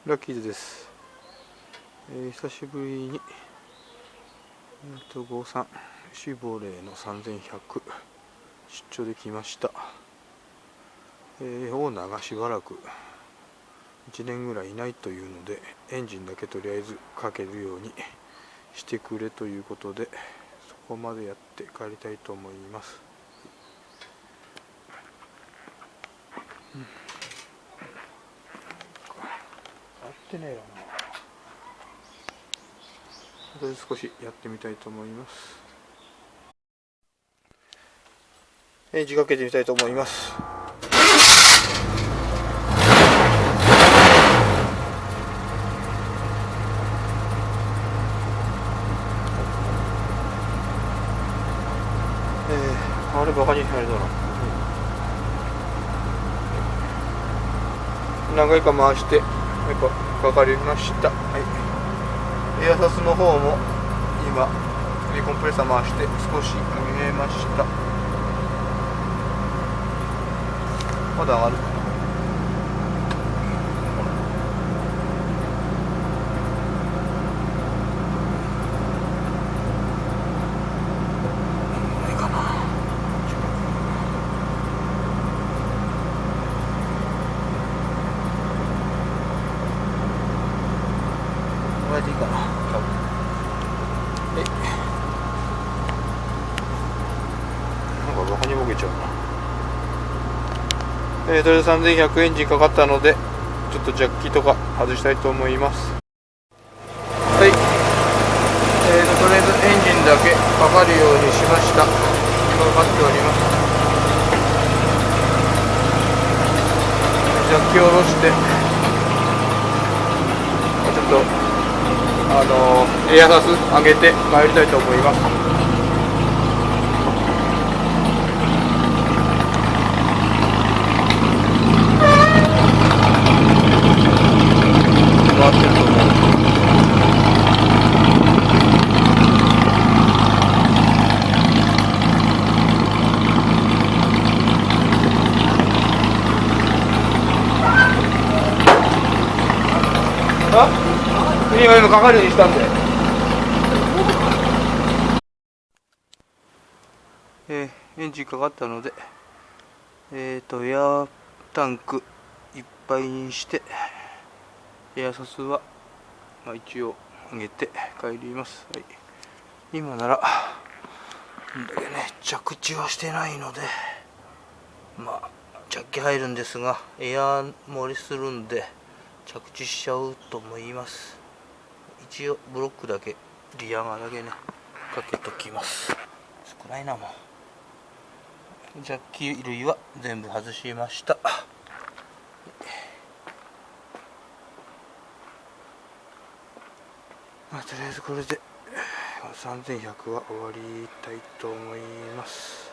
ラッキーズです。久しぶりに、53シーボレーの3100出張できました。オーナーがしばらく1年ぐらいいないというので、エンジンだけとりあえずかけるようにしてくれということで、そこまでやって帰りたいと思います。合ってねえよな。とりあえず少しやってみたいと思います。エンジンかけてみたいと思います。あれバカにされたな。何回か回してやっぱかかりました。はい、エアサスの方も今コンプレッサー回して少し上げました。まだ上がるかな。これでいいかな、多分。なんかバカにボケちゃうな。とりあえず3100エンジンかかったので、ちょっとジャッキとか外したいと思います。はい、とりあえずエンジンだけかかるようにしました。今かかっております。ジャッキを下ろして、ちょっとエアサス上げて帰りたいと思います。回ってると思う。今かかるようにしたんで。エンジンかかったので、エアタンクいっぱいにして、エアサスは、一応上げて帰ります。はい、今ならだけね、着地はしてないので、ジャッキ入るんですが、エア漏れするんで着地しちゃうと思います。一応ブロックだけ、リアガーだけねかけときます。少ないな。もうジャッキ類は全部外しました。とりあえずこれで3100は終わりたいと思います。